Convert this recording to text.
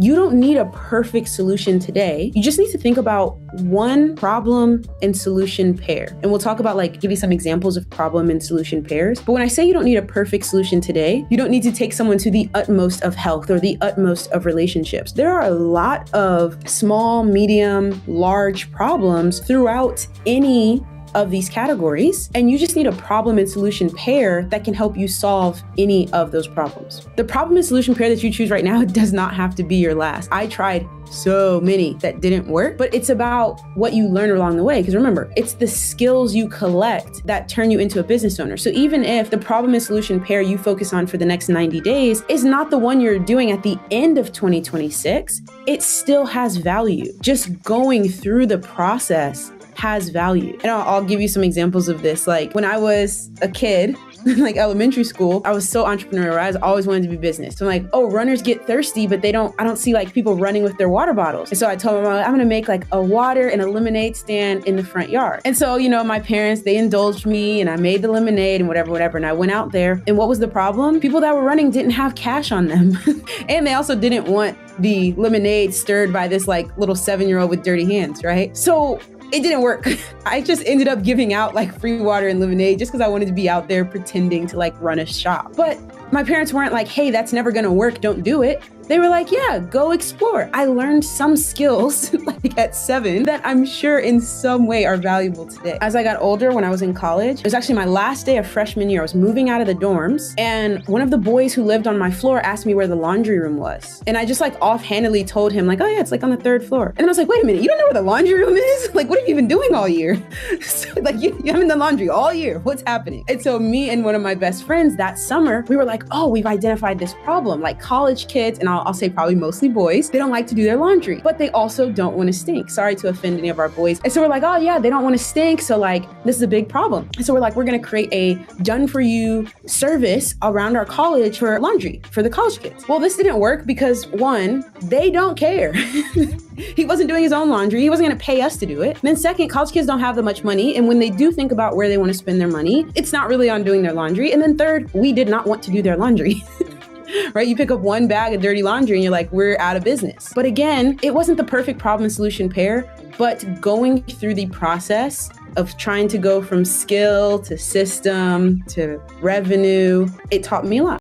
you don't need a perfect solution today. You just need to think about one problem and solution pair. And we'll talk about give you some examples of problem and solution pairs. But when I say you don't need a perfect solution today, you don't need to take someone to the utmost of health or the utmost of relationships. There are a lot of small, medium, large problems throughout any of these categories, and you just need a problem and solution pair that can help you solve any of those problems. The problem and solution pair that you choose right now does not have to be your last. I tried so many that didn't work, but it's about what you learn along the way. Because remember, it's the skills you collect that turn you into a business owner. So even if the problem and solution pair you focus on for the next 90 days is not the one you're doing at the end of 2026, it still has value. Just going through the process has value. And I'll give you some examples of this. When I was a kid, elementary school, I was so entrepreneurial. I always wanted to be business. So I'm runners get thirsty, but I don't see people running with their water bottles. And so I told my mom, I'm going to make a water and a lemonade stand in the front yard. And so, my parents, they indulged me and I made the lemonade and whatever. And I went out there. And what was the problem? People that were running didn't have cash on them. And they also didn't want the lemonade stirred by this little 7-year-old with dirty hands, right? So it didn't work. I just ended up giving out free water and lemonade just because I wanted to be out there pretending to run a shop. But my parents weren't hey, that's never gonna work, don't do it. They were yeah, go explore. I learned some skills at 7 that I'm sure in some way are valuable today. As I got older, when I was in college, it was actually my last day of freshman year. I was moving out of the dorms and one of the boys who lived on my floor asked me where the laundry room was. And I just offhandedly told him oh yeah, it's on the 3rd floor. And then I was wait a minute, you don't know where the laundry room is? What have you been doing all year? So, you haven't done laundry all year. What's happening? And so me and one of my best friends that summer, we were oh, we've identified this problem. College kids, and I'll say probably mostly boys, they don't like to do their laundry, but they also don't want to stink. Sorry to offend any of our boys. And so we're oh yeah, they don't want to stink. So this is a big problem. And so we're we're going to create a done for you service around our college for laundry for the college kids. Well, this didn't work because one, they don't care. He wasn't doing his own laundry. He wasn't going to pay us to do it. And then second, college kids don't have that much money. And when they do think about where they want to spend their money, it's not really on doing their laundry. And then third, we did not want to do their laundry. Right? You pick up one bag of dirty laundry and you're we're out of business. But again, it wasn't the perfect problem and solution pair, but going through the process of trying to go from skill to system to revenue, it taught me a lot.